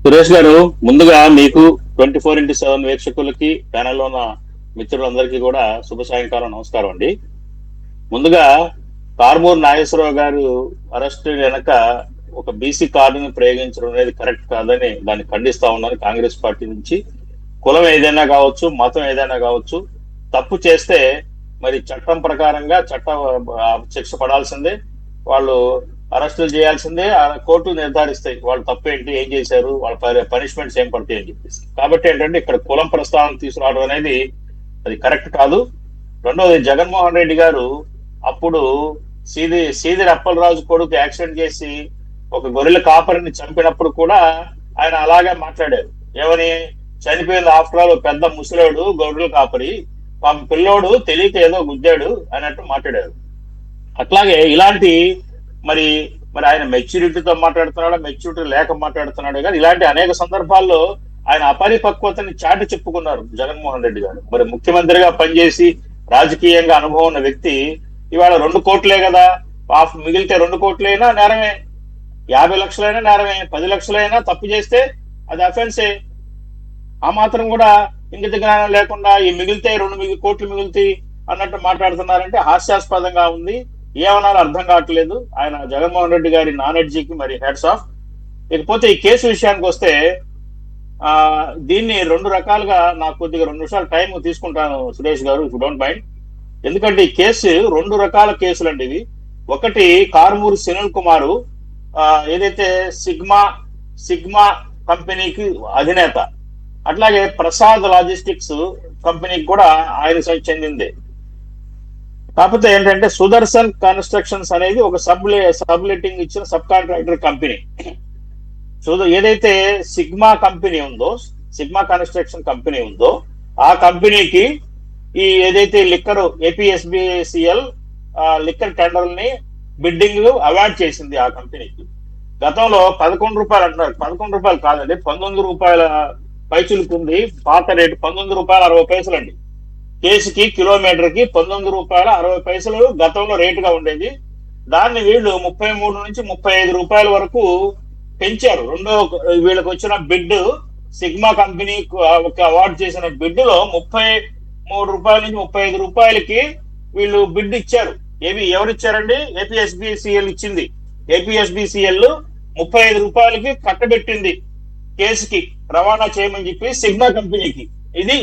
సురేష్ గారు, ముందుగా మీకు 24x7 వీక్షకులకి ప్యానెల్లో ఉన్న మిత్రులందరికీ కూడా శుభ సాయంకాలం, నమస్కారం అండి. ముందుగా కారుమూరి నాగేశ్వరరావు గారు అరెస్ట్ వెనక ఒక బీసీ కార్డుని ప్రయోగించడం అనేది కరెక్ట్ కాదని దాన్ని ఖండిస్తా ఉన్నాను. కాంగ్రెస్ పార్టీ నుంచి కులం ఏదైనా కావచ్చు, మతం ఏదైనా కావచ్చు, తప్పు చేస్తే మరి చట్టం ప్రకారంగా శిక్ష పడాల్సిందే. వాళ్ళు అరెస్టులు చేయాల్సిందే. ఆ కోర్టు నిర్ధారిస్తాయి వాళ్ళు తప్పేంటి, ఏం చేశారు, వాళ్ళ పనిష్మెంట్స్ ఏం పడతాయి అని చెప్పేసి. కాబట్టి ఏంటంటే ఇక్కడ కులం ప్రస్తావన తీసుకురావడం అనేది అది కరెక్ట్ కాదు. రెండోది, జగన్మోహన్ రెడ్డి గారు అప్పుడు సీదిరి అప్పలరాజు కొడుకు యాక్సిడెంట్ చేసి ఒక గొర్రెల కాపరిని చంపినప్పుడు కూడా ఆయన అలాగే మాట్లాడారు. ఏమని? చనిపోయింది ఆఫ్టర్ ఆల్ పెద్ద ముసలోడు గొర్రెల కాపరి, పాప పిల్లోడు తెలియక ఏదో గుద్దాడు అన్నట్టు మాట్లాడారు. అట్లాగే ఇలాంటి మరి మరి ఆయన మెచ్యూరిటీతో మాట్లాడుతున్నాడు, మెచ్యూరిటీ లేక మాట్లాడుతున్నాడు. కానీ ఇలాంటి అనేక సందర్భాల్లో ఆయన అపరిపక్వతని చాటి చెప్పుకున్నారు జగన్మోహన్ రెడ్డి గారు. మరి ముఖ్యమంత్రిగా పనిచేసి రాజకీయంగా అనుభవం ఉన్న వ్యక్తి ఇవాళ 2 కోట్లే కదా, మిగిలితే 2 కోట్లైనా నేరమే, 50 లక్షలైనా నేరమే, 10 లక్షలైనా తప్పు చేస్తే అది అఫెన్సే. ఆ మాత్రం కూడా ఇంగిత జ్ఞానం లేకుండా ఈ మిగిలితే 2 కోట్లు మిగులుతాయి అన్నట్టు మాట్లాడుతున్నారంటే హాస్యాస్పదంగా ఉంది. ఏమన్నారో అర్థం కావట్లేదు. ఆయన జగన్మోహన్ రెడ్డి గారి నాలెడ్జికి మరి హెడ్స్ ఆఫ్. ఇకపోతే ఈ కేసు విషయానికి వస్తే దీన్ని 2 రకాలుగా, నాకు కొద్దిగా 2 నిమిషాలు టైం తీసుకుంటాను సురేష్ గారు, ఇఫ్ డోంట్ మైండ్. ఎందుకంటే ఈ కేసు 2 రకాల కేసులు అండి ఇవి. ఒకటి, కారుమూరి సునీల్ కుమార్ ఏదైతే సిగ్మా కంపెనీకి అధినేత, అట్లాగే ప్రసాద్ లాజిస్టిక్స్ కంపెనీకి కూడా ఆయన చెందిందే. కాకపోతే ఏంటంటే సుదర్శన్ కన్స్ట్రక్షన్స్ అనేది ఒక సబ్లెటింగ్ ఇచ్చిన సబ్ కాంట్రాక్టర్ కంపెనీ. ఏదైతే సిగ్మా కంపెనీ ఉందో, సిగ్మా కన్స్ట్రక్షన్ కంపెనీ ఉందో, ఆ కంపెనీకి ఈ ఏదైతే లిక్కర్ ఏపీఎస్బిసిఎల్ లిక్కర్ టెండర్ని బిడ్డింగ్ అవార్డ్ చేసింది ఆ కంపెనీకి. గతంలో 11 రూపాయలు అంటున్నారు, 11 రూపాయలు కాదండి, 19 రూపాయల పైచులుకుంది. పాత రేటు 19 రూపాయల 60 పైసలు అండి. కేసుకి కిలోమీటర్కి 19 రూపాయల 60 పైసలు గతంలో రేటుగా ఉండేది. దాన్ని వీళ్ళు 33 నుంచి 35 రూపాయల వరకు పెంచారు. వీళ్ళకి వచ్చిన బిడ్, సిగ్మా కంపెనీ ఒక అవార్డు చేసిన బిడ్ లో 33 రూపాయల నుంచి 35 రూపాయలకి వీళ్ళు బిడ్ ఇచ్చారు. ఎవరు ఇచ్చారండి? ఏపీఎస్బిసిఎల్ ఇచ్చింది. ఏపీఎస్బిసిఎల్ 35 రూపాయలకి కట్టబెట్టింది కేసుకి రవాణా చేయమని చెప్పి సిగ్మా కంపెనీకి. ఇది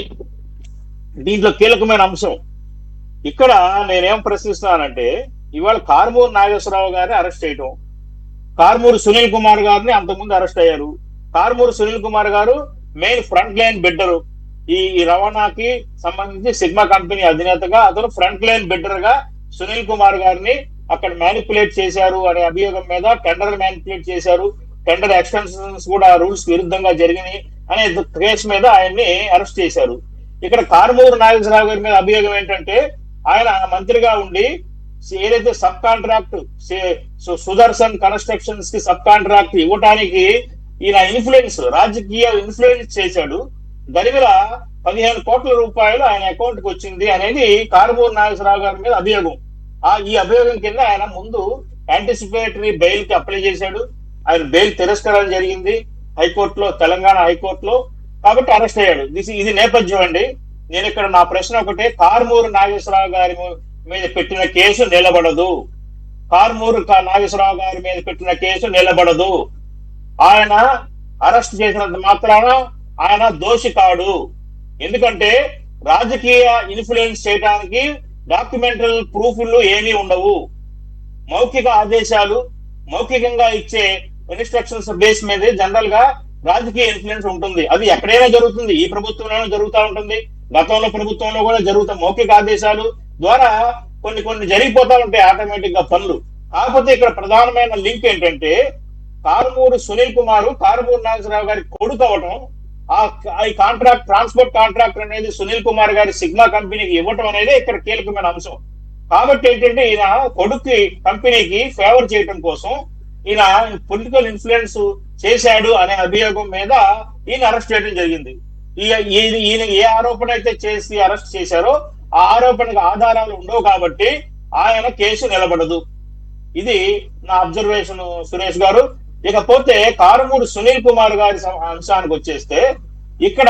దీంట్లో కీలకమైన అంశం. ఇక్కడ నేనేం ప్రశ్నిస్తున్నానంటే, ఇవాళ కారుమూరి నాగేశ్వరరావు గారిని అరెస్ట్ చేయటం, కారుమూరి సునీల్ కుమార్ గారిని అంతకుముందు అరెస్ట్ అయ్యారు. కారుమూరి సునీల్ కుమార్ గారు మెయిన్ ఫ్రంట్ లైన్ బిడ్డరు. ఈ రవాణాకి సంబంధించి సిగ్మా కంపెనీ అధినేతగా అతను ఫ్రంట్ లైన్ బిడ్డర్ గా సునీల్ కుమార్ గారిని అక్కడ మ్యానిపులేట్ చేశారు అనే అభియోగం మీద, టెండర్ మ్యానిపులేట్ చేశారు, టెండర్ ఎక్స్టెన్షన్స్ కూడా రూల్స్ విరుద్ధంగా జరిగినాయి అనే కేసు మీద ఆయన్ని అరెస్ట్ చేశారు. ఇక్కడ కారుమూరి నాగేశ్వరరావు గారి మీద అభియోగం ఏంటంటే, ఆయన మంత్రిగా ఉండి ఏదైతే సబ్ కాంట్రాక్ట్ సుదర్శన్ కన్స్ట్రక్షన్స్ కి సబ్ కాంట్రాక్ట్ ఇవ్వటానికి ఈయన రాజకీయ ఇన్ఫ్లుయెన్స్ చేశాడు. దరిమిల 15 కోట్ల రూపాయలు ఆయన అకౌంట్ కి వచ్చింది అనేది కారుమూరి నాగేశ్వరరావు గారి మీద అభియోగం. ఈ అభియోగం కింద ఆయన ముందు యాంటిసిపేటరీ బెయిల్ కి అప్లై చేశాడు. ఆయన బెయిల్ తిరస్కారం జరిగింది హైకోర్టులో, తెలంగాణ హైకోర్టులో. కాబట్టి అరెస్ట్ అయ్యాడు. ఇది నేపథ్యం అండి. నేను ఇక్కడ నా ప్రశ్న ఒకటే, కారుమూరి నాగేశ్వరరావు గారి మీద పెట్టిన కేసు నిలబడదు. కారుమూరి నాగేశ్వరరావు గారి మీద పెట్టిన కేసు నిలబడదు. ఆయన అరెస్ట్ చేసినంత మాత్రాన ఆయన దోషి కాడు. ఎందుకంటే రాజకీయ ఇన్ఫ్లుయెన్స్ చేయడానికి డాక్యుమెంటల్ ప్రూఫ్లు ఏమీ ఉండవు. మౌఖిక ఆదేశాలు, మౌఖికంగా ఇచ్చే ఇన్స్ట్రక్షన్స్ బేస్ మీద జనరల్ గా రాజకీయ ఇన్ఫ్లుయెన్స్ ఉంటుంది. అది ఎక్కడైనా జరుగుతుంది, ఈ ప్రభుత్వంలోనే జరుగుతూ ఉంటుంది, గతంలో ప్రభుత్వంలో కూడా జరుగుతాయి. మౌఖిక ఆదేశాలు ద్వారా కొన్ని జరిగిపోతా ఉంటాయి ఆటోమేటిక్ గా పనులు. కాకపోతే ఇక్కడ ప్రధానమైన లింక్ ఏంటంటే, కారుమూరి సునీల్ కుమార్ కారుమూరి నాగేశ్వరరావు గారి కొడుకు అవటం, ఈ కాంట్రాక్ట్, ట్రాన్స్పోర్ట్ కాంట్రాక్ట్ అనేది సునీల్ కుమార్ గారి సిగ్మా కంపెనీకి ఇవ్వటం అనేది ఇక్కడ కీలకమైన అంశం. కాబట్టి ఏంటంటే ఈయన కొడుకు కంపెనీకి ఫేవర్ చేయటం కోసం ఈయన పొలిటికల్ ఇన్ఫ్లుయెన్స్ చేశాడు అనే అభియోగం మీద ఈయన అరెస్ట్ చేయడం జరిగింది. ఈయన ఏ ఆరోపణ అయితే చేసి అరెస్ట్ చేశారో ఆ ఆరోపణకు ఆధారాలు ఉండవు కాబట్టి ఆయన కేసు నిలబడదు. ఇది నా అబ్జర్వేషన్ సురేష్ గారు. ఇకపోతే కారుమూరి సునీల్ కుమార్ గారి అంశానికి వచ్చేస్తే ఇక్కడ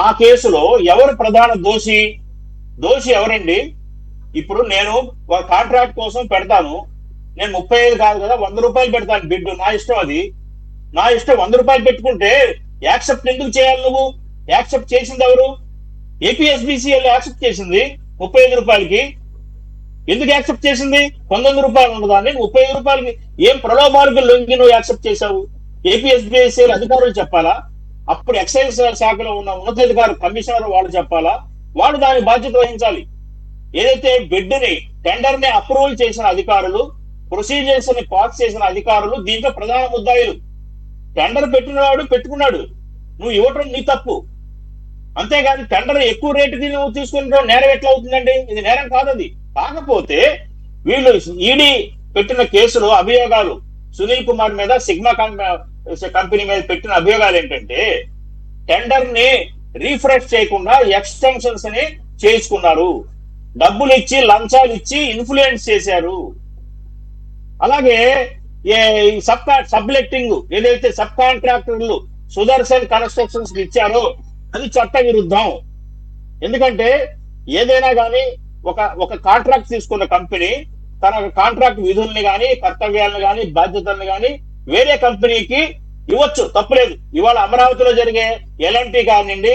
ఆ కేసులో ఎవరు ప్రధాన దోషి? దోషి ఎవరండి? ఇప్పుడు నేను ఒక కాంట్రాక్ట్ కోసం పెడతాను, నేను 35 కాదు కదా 100 రూపాయలు పెడతాను బిడ్, నా ఇష్టం, అది నా ఇష్టం. 100 రూపాయలు పెట్టుకుంటే యాక్సెప్ట్ ఎందుకు చేయాలి నువ్వు? యాక్సెప్ట్ చేసింది ఎవరు? ఏపీఎస్బిసిఎల్ యాక్సెప్ట్ చేసింది 35 రూపాయలకి. ఎందుకు యాక్సెప్ట్ చేసింది? 19 రూపాయలు ఉన్నదాన్ని 35 రూపాయలకి ఏం ప్రలోభాలకు లొంగి నువ్వు యాక్సెప్ట్ చేశావు? ఏపీఎస్బిసిఎల్ అధికారులు చెప్పాలా? అప్పుడు ఎక్సైజ్ శాఖలో ఉన్న ఉన్నతాధికారి కమిషనర్ వాళ్ళు చెప్పాలా? వాళ్ళు దాని బాధ్యత వహించాలి. ఏదైతే బిడ్ ని టెండర్ ని అప్రూవల్ చేసిన అధికారులు, ప్రొసీజర్స్ ని పాస్ చేసిన అధికారులు దీంట్లో ప్రధాన ముద్దాయిలు. టెండర్ పెట్టినవాడు పెట్టుకున్నాడు, నువ్వు ఇవ్వటం నీ తప్పు. అంతేగాని టెండర్ ఎక్కువ రేటుకి నువ్వు తీసుకుంటావు నేరం ఎట్లా అవుతుందండి? ఇది నేరం కాదు. అది కాకపోతే వీళ్ళు ఈడీ పెట్టిన కేసులో అభియోగాలు సునీల్ కుమార్ మీద, సిగ్మా కంపెనీ మీద పెట్టిన అభియోగాలు ఏంటంటే టెండర్ ని రీఫ్రెష్ చేయకుండా ఎక్స్టెన్షన్స్ ని చేసుకున్నారు, డబ్బులు ఇచ్చి లంచాలు ఇచ్చి ఇన్ఫ్లుయెన్స్ చేశారు. అలాగే సబ్లెక్టింగ్ ఏదైతే సబ్ కాంట్రాక్టర్లు సుదర్శన్ కన్స్ట్రక్షన్స్ ఇచ్చారో అది చట్ట విరుద్ధం. ఎందుకంటే ఏదైనా కానీ ఒక కాంట్రాక్ట్ తీసుకున్న కంపెనీ తన కాంట్రాక్ట్ విధుల్ని కానీ, కర్తవ్యాలను కానీ, బాధ్యతలను కానీ వేరే కంపెనీకి ఇవ్వచ్చు, తప్పులేదు. ఇవాళ అమరావతిలో జరిగే ఎల్ఎన్టీ కానివ్వండి,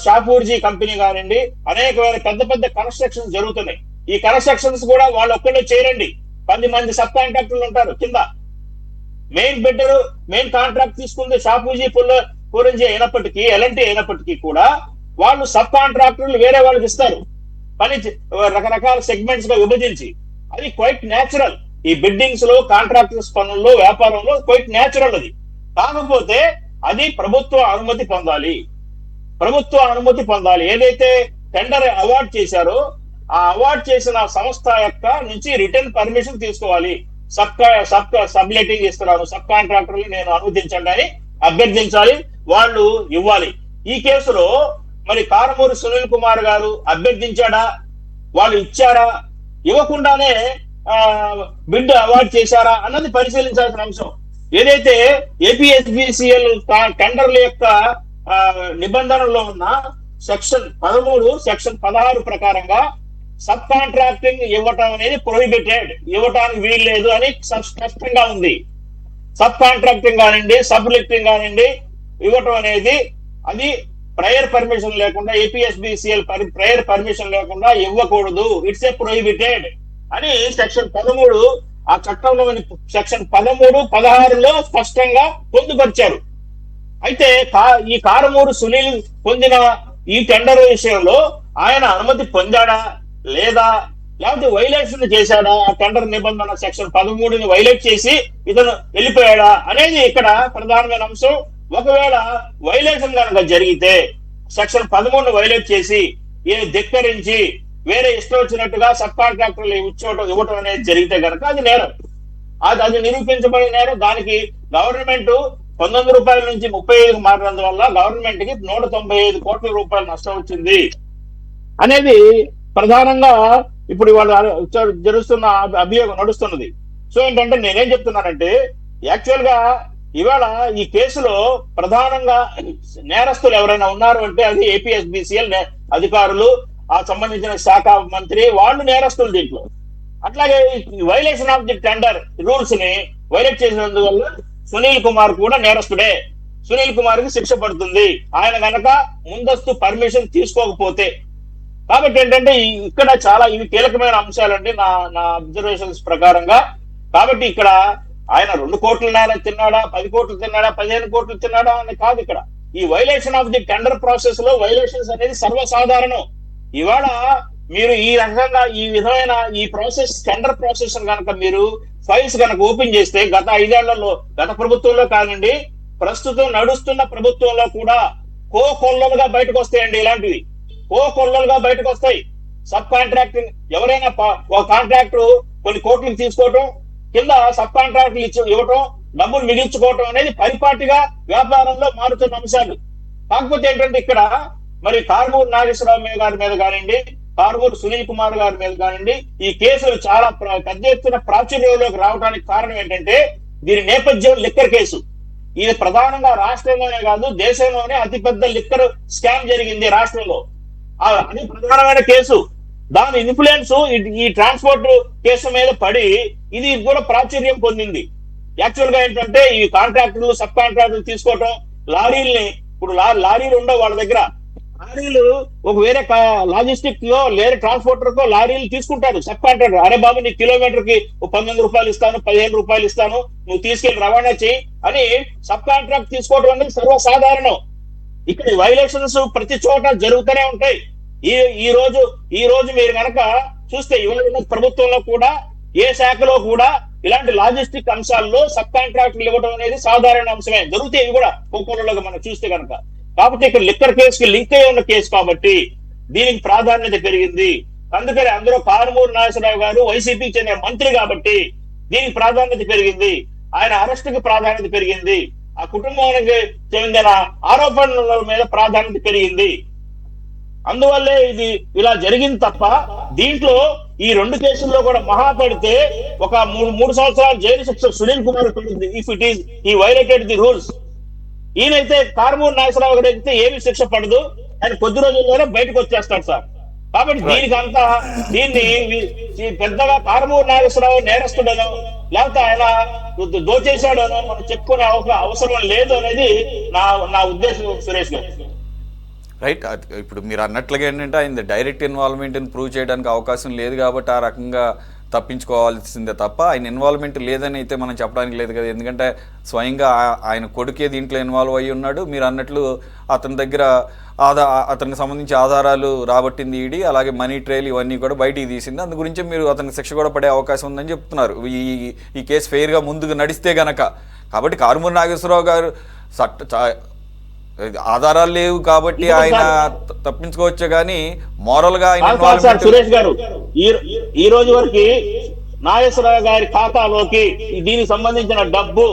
షాపూర్జీ కంపెనీ కానివ్వండి, అనేకమైన పెద్ద పెద్ద కన్స్ట్రక్షన్స్ జరుగుతున్నాయి. ఈ కన్స్ట్రక్షన్స్ కూడా వాళ్ళు ఒక్కడే చేయరండి, 10 మంది సబ్ కాంట్రాక్టర్లు ఉంటారు కింద. మెయిన్ బిడ్డరు, మెయిన్ కాంట్రాక్ట్ తీసుకుంది షాపూర్జీ పూరంజీ అయినప్పటికీ, ఎల్ఎన్టీ అయినప్పటికీ కూడా వాళ్ళు సబ్ కాంట్రాక్టర్లు వేరే వాళ్ళకి ఇస్తారు పని, రకరకాల సెగ్మెంట్స్ గా విభజించి. అది క్వైట్ న్యాచురల్. ఈ బిడ్డింగ్స్ లో, కాంట్రాక్టర్స్ పనుల్లో, వ్యాపారంలో క్వైట్ న్యాచురల్ అది. కాకపోతే అది ప్రభుత్వ అనుమతి పొందాలి. ప్రభుత్వ అనుమతి పొందాలి. ఏదైతే టెండర్ అవార్డ్ చేశారో ఆ అవార్డ్ చేసిన సంస్థ యొక్క నుంచి రిటర్న్ పర్మిషన్ తీసుకోవాలి. సబ్లెటింగ్ ఇస్తున్నాను, సబ్ కాంట్రాక్టర్లు నేను అనుమతించండి అని అభ్యర్థించాలి, వాళ్ళు ఇవ్వాలి. ఈ కేసులో మరి కారుమూరి సునీల్ కుమార్ గారు అభ్యర్థించాడా, వాళ్ళు ఇచ్చారా, ఇవ్వకుండానే బిడ్ అవార్డ్ చేశారా అన్నది పరిశీలించాల్సిన అంశం. ఏదైతే ఏపీఎస్బిసిఎల్ టెండర్ల యొక్క నిబంధనల్లో ఉన్న సెక్షన్ 13, సెక్షన్ 16 ప్రకారంగా సబ్ కాంట్రాక్టింగ్ ఇవ్వటం అనేది ప్రొహిబిటెడ్, ఇవ్వటానికి వీలు లేదు అని స్పష్టంగా ఉంది. సబ్ కాంట్రాక్టింగ్ కానివ్వండి, సబ్లెక్టింగ్ కానివ్వండి ఇవ్వటం అనేది అది ప్రయర్ పర్మిషన్ లేకుండా, ఏపీఎస్బిసిఎల్ ప్రయర్ పర్మిషన్ లేకుండా ఇవ్వకూడదు, ఇట్స్ ఏ ప్రొహిబిటెడ్ అని సెక్షన్ 13, ఆ చట్టంలోని సెక్షన్ 13, 16లో స్పష్టంగా పొందుపరిచారు. అయితే ఈ కారుమూరి సునీల్ పొందిన ఈ టెండర్ విషయంలో ఆయన అనుమతి పొందాడా లేదా, లేకపోతే వైలేషన్ చేశాడా, ఆ టెండర్ నిబంధన సెక్షన్ 13ని వైలేట్ చేసి ఇతను వెళ్ళిపోయాడా అనేది ఇక్కడ ప్రధానమైన అంశం. ఒకవేళ వైలేషన్ కనుక జరిగితే, సెక్షన్ 13ని వైలేట్ చేసి ధిక్కరించి వేరే ఇష్టం వచ్చినట్టుగా సబ్ కాంట్రాక్టర్లు ఇవ్వటం అనేది జరిగితే కనుక అది నేరం. అది నిరూపించబడిన నేరం. దానికి గవర్నమెంట్ 19 రూపాయల నుంచి 35కి మారినందువల్ల గవర్నమెంట్ కి 195 కోట్ల రూపాయలు నష్టం వచ్చింది అనేది ప్రధానంగా ఇప్పుడు వాళ్ళు జరుగుతున్న అభియోగం నడుస్తున్నది. సో ఏంటంటే నేనేం చెప్తున్నానంటే, యాక్చువల్ గా ఇవాళ ఈ కేసులో ప్రధానంగా నేరస్తులు ఎవరైనా ఉన్నారు అంటే అది ఏపీఎస్బిసిఎల్ అధికారులు, ఆ సంబంధించిన శాఖ మంత్రి, వాళ్ళు నేరస్తులు దీంట్లో. అట్లాగే violation of the tender rules ని వైలేట్ చేసినందువల్ల సునీల్ కుమార్ కూడా నేరస్తుడే. సునీల్ కుమార్ కి శిక్ష పడుతుంది ఆయన గనక ముందస్తు పర్మిషన్ తీసుకోకపోతే. కాబట్టి ఏంటంటే ఇక్కడ చాలా ఇవి కీలకమైన అంశాలండి నా అబ్జర్వేషన్స్ ప్రకారంగా. కాబట్టి ఇక్కడ ఆయన 2 కోట్ల నేరం తిన్నాడా, 10 కోట్లు తిన్నాడా, 15 కోట్లు తిన్నాడా అని కాదు. ఇక్కడ ఈ violation of the tender process లో వైలేషన్స్ అనేది సర్వసాధారణం. ఇవాళ మీరు ఈ రకంగా ఈ విధమైన ఈ ప్రాసెస్, టెండర్ ప్రాసెస్ కనుక మీరు ఫైల్స్ కనుక ఓపెన్ చేస్తే గత 5 ఏళ్లలో, గత ప్రభుత్వంలో కానివ్వండి, ప్రస్తుతం నడుస్తున్న ప్రభుత్వంలో కూడా కోకొల్లలుగా బయటకు వస్తాయండి. ఇలాంటివి కోకొల్లలుగా బయటకు వస్తాయి. సబ్ కాంట్రాక్టింగ్ ఎవరైనా ఒక కాంట్రాక్టర్ కొన్ని కోట్లకు తీసుకోవటం, కింద సబ్ కాంట్రాక్టులు ఇవ్వటం, డబ్బులు మిగిల్చుకోవటం అనేది పరిపాటిగా వ్యాపారంలో మారుతున్న అంశాలు. కాకపోతే ఏంటంటే ఇక్కడ మరి కారుమూరి నాగేశ్వరరావు గారి మీద కానివ్వండి, కారుమూరి సునీల్ కుమార్ గారి మీద కానివ్వండి, ఈ కేసులు చాలా పెద్ద ఎత్తున ప్రాచుర్యంలోకి రావడానికి కారణం ఏంటంటే దీని నేపథ్యం లిక్కర్ కేసు. ఇది ప్రధానంగా రాష్ట్రంలోనే కాదు దేశంలోనే అతిపెద్ద లిక్కర్ స్కామ్ జరిగింది రాష్ట్రంలో. అది ప్రధానమైన కేసు. దాని ఇన్ఫ్లుయెన్స్ ఈ ట్రాన్స్పోర్ట్ కేసు మీద పడి ఇది కూడా ప్రాచుర్యం పొందింది. యాక్చువల్ గా ఏంటంటే ఈ కాంట్రాక్టర్లు సబ్ కాంట్రాక్టర్లు తీసుకోవటం, లారీల్ని ఇప్పుడు లారీలు ఉండవు వాళ్ళ దగ్గర. లారీలు ఒక వేరే లాజిస్టిక్ లో వేరే ట్రాన్స్పోర్టర్ కో లారీలు తీసుకుంటారు సబ్ కాంట్రాక్టర్. అరే బాబు నీ కిలోమీటర్ కి 19 రూపాయలు ఇస్తాను, 15 రూపాయలు ఇస్తాను, నువ్వు తీసుకెళ్లి రవాణా చేయి అని సబ్ కాంట్రాక్ట్ తీసుకోవడం అనేది సర్వసాధారణం. ఇక్కడ వైలేషన్స్ ప్రతి చోట జరుగుతూనే ఉంటాయి. ఈ రోజు మీరు కనుక చూస్తే ఇవాళ ప్రభుత్వంలో కూడా ఏ శాఖలో కూడా ఇలాంటి లాజిస్టిక్ అంశాల్లో సబ్ కాంట్రాక్టర్లు ఇవ్వడం అనేది సాధారణ అంశమే. జరుగుతాయి ఇవి కూడా ఒక్కొక్కరుగా మనం చూస్తే కనుక. కాబట్టి ఇక్కడ లిక్కర్ కేసుకి లింక్ అయి ఉన్న కేసు కాబట్టి దీనికి ప్రాధాన్యత పెరిగింది. అందుకని అందులో కారుమూరి నాగేశ్వరరావు గారు వైసీపీకి చెందిన మంత్రి కాబట్టి దీనికి ప్రాధాన్యత పెరిగింది. ఆయన అరెస్ట్ కి ప్రాధాన్యత పెరిగింది. ఆ కుటుంబానికి చెందిన ఆరోపణల మీద ప్రాధాన్యత పెరిగింది. అందువల్లే ఇది ఇలా జరిగింది తప్ప దీంట్లో ఈ 2 కేసుల్లో కూడా మహా పడితే ఒక 3 సంవత్సరాలు జైలు శిక్ష సునీల్ కుమార్ పడింది. ఇఫ్ ఇట్ ఈస్ ఈ వైలేటెడ్ ది రూల్స్. ఈయనైతే కారుమూరి నాగేశ్వరరావు గారు అయితే ఏమి శిక్ష పడదు, ఆయన కొద్ది రోజుల్లోనే బయటకు వచ్చేస్తాడు సార్. కాబట్టి దీన్ని పెద్దగా కారుమూరి నాగేశ్వరరావు నేరస్తుడనో లేకపోతే ఆయన దోచేశాడనో మనం చెప్పుకునే అవసరం లేదు అనేది నా ఉద్దేశం సురేష్ గారు. రైట్. ఇప్పుడు మీరు అన్నట్లుగా ఏంటంటే ఆయన డైరెక్ట్ ఇన్వాల్వ్మెంట్ని ప్రూవ్ చేయడానికి అవకాశం లేదు కాబట్టి ఆ రకంగా తప్పించుకోవాల్సిందే తప్ప ఆయన ఇన్వాల్వ్మెంట్ లేదని అయితే మనం చెప్పడానికి లేదు కదా. ఎందుకంటే స్వయంగా ఆయన కొడుకే దీంట్లో ఇన్వాల్వ్ అయ్యి ఉన్నాడు. మీరు అన్నట్లు అతని దగ్గర అతనికి సంబంధించి ఆధారాలు రాబట్టింది ఈడీ, అలాగే మనీ ట్రైల్ ఇవన్నీ కూడా బయటికి తీసింది. అందు గురించి మీరు అతనికి శిక్ష కూడా పడే అవకాశం ఉందని చెప్తున్నారు ఈ కేసు ఫెయిర్గా ముందుకు నడిస్తే గనక. కాబట్టి కారుమూరి నాగేశ్వరరావు గారు ఆధారాలు లేవు కాబట్టి ఆయన తప్పించుకోవచ్చు కానీ మోరల్ గా సురేష్ గారు ఈ రోజు వరకు నాగేశ్వరరావు గారి ఖాతాలోకి దీనికి సంబంధించిన డబ్బు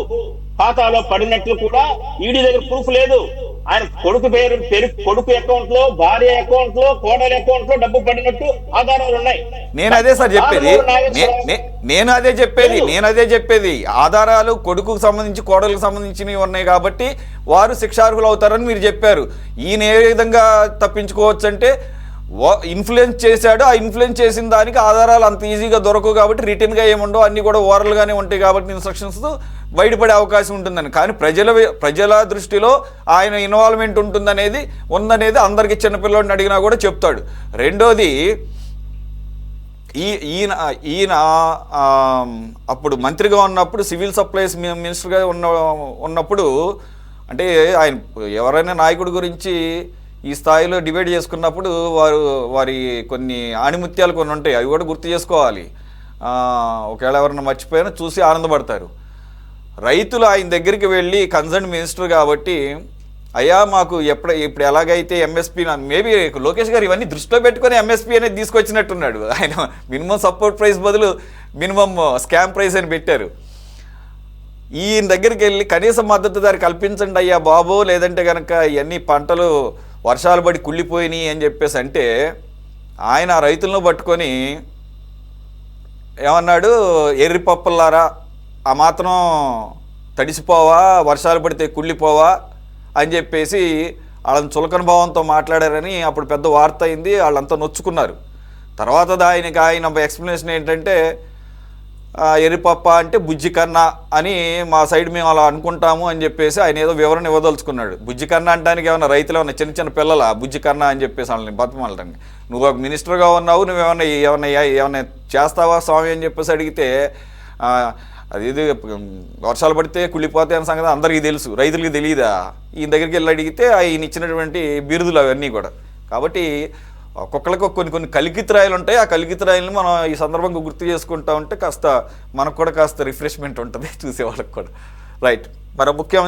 ఖాతాలో పడినట్లు కూడా ఈడీ దగ్గర ప్రూఫ్ లేదు. ఆయన కొడుకు అకౌంట్ లో, భార్య అకౌంట్ లో, కోడలి అకౌంట్ లో డబ్బు పడినట్టు ఆధారాలు ఉన్నాయి. నేను అదే చెప్పేది ఆధారాలు కొడుకుకు సంబంధించి కోడలకు సంబంధించినవి ఉన్నాయి కాబట్టి వారు శిక్షార్హులు అవుతారని మీరు చెప్పారు. ఈయన ఏ విధంగా తప్పించుకోవచ్చు అంటే ఇన్ఫ్లుయెన్స్ చేశాడు, ఆ ఇన్ఫ్లుయెన్స్ చేసిన దానికి ఆధారాలు అంత ఈజీగా దొరకవు కాబట్టి రిటర్న్గా ఏముండవు, అన్నీ కూడా ఓరల్గానే ఉంటాయి కాబట్టి ఇన్స్ట్రక్షన్స్ బయటపడే అవకాశం ఉంటుందని. కానీ ప్రజల దృష్టిలో ఆయన ఇన్వాల్వ్మెంట్ ఉందనేది అందరికీ చిన్నపిల్లడిని అడిగినా కూడా చెప్తాడు. రెండోది ఈయన అప్పుడు మంత్రిగా ఉన్నప్పుడు సివిల్ సప్లైస్ మినిస్టర్గా ఉన్నప్పుడు అంటే ఆయన ఎవరైనా నాయకుడి గురించి ఈ స్థాయిలో డిబేట్ చేసుకున్నప్పుడు వారి కొన్ని ఆణిముత్యాలు కొన్ని ఉంటాయి, అవి కూడా గుర్తు చేసుకోవాలి. ఒకవేళ ఎవరైనా మర్చిపోయినా చూసి ఆనందపడతారు. రైతులు ఆయన దగ్గరికి వెళ్ళి కన్సర్న్ మినిస్టర్ కాబట్టి అయ్యా మాకు ఇప్పుడు ఎలాగైతే ఎంఎస్పీ మేబీ లోకేష్ గారు ఇవన్నీ దృష్టిలో పెట్టుకొని ఎంఎస్పీ అనేది తీసుకొచ్చినట్టున్నాడు. ఆయన మినిమం సపోర్ట్ ప్రైస్ బదులు మినిమం స్కామ్ ప్రైస్ అని పెట్టారు. ఈయన దగ్గరికి వెళ్ళి కనీస మద్దతు ధర కల్పించండి అయ్యా బాబు, లేదంటే కనుక ఇవన్నీ పంటలు వర్షాలు పడి కుళ్ళిపోయినాయి అని చెప్పేసి అంటే ఆయన రైతులను పట్టుకొని ఏమన్నాడు, ఎర్రి పప్పులారా ఆ మాత్రం తడిసిపోవా, వర్షాలు పడితే కుళ్ళిపోవా అని చెప్పేసి వాళ్ళని చులకన భావంతో మాట్లాడారని అప్పుడు పెద్ద వార్త అయింది. వాళ్ళంతా నొచ్చుకున్నారు. తర్వాత ఆయన ఎక్స్ప్లెనేషన్ ఏంటంటే ఎర్రిపప్ప అంటే బుజ్జి కన్నా అని మా సైడ్ మేము అలా అనుకుంటాము అని చెప్పేసి ఆయన ఏదో వివరణ ఇవ్వదలుచుకున్నాడు. బుజ్జి కన్నా అంటానికి ఏమన్నా రైతులు ఏమన్నా చిన్న పిల్లల బుజ్జి కన్నా అని చెప్పేసి వాళ్ళని బతమాలటండి. నువ్వు ఒక మినిస్టర్గా ఉన్నావు, నువ్వు ఏమన్నా చేస్తావా స్వామి అని చెప్పేసి అడిగితే ఇది వర్షాలు పడితే కుళ్ళిపోతాయి అన్న సంగతి అందరికీ తెలుసు, రైతులకి తెలియదా? ఈయన దగ్గరికి వెళ్ళి అడిగితే ఆయన ఇచ్చినటువంటి బిరుదులు అవన్నీ కూడా. కాబట్టి ఒక్కొక్కరికి కొన్ని కలికితురాయిలు ఉంటాయి. ఆ కలికితురాయిలను మనం ఈ సందర్భంగా గుర్తు చేసుకుంటా ఉంటే మనకు కూడా కాస్త రిఫ్రెష్మెంట్ ఉంటుంది చూసే వాళ్ళకి కూడా. రైట్. మరి ముఖ్యమైన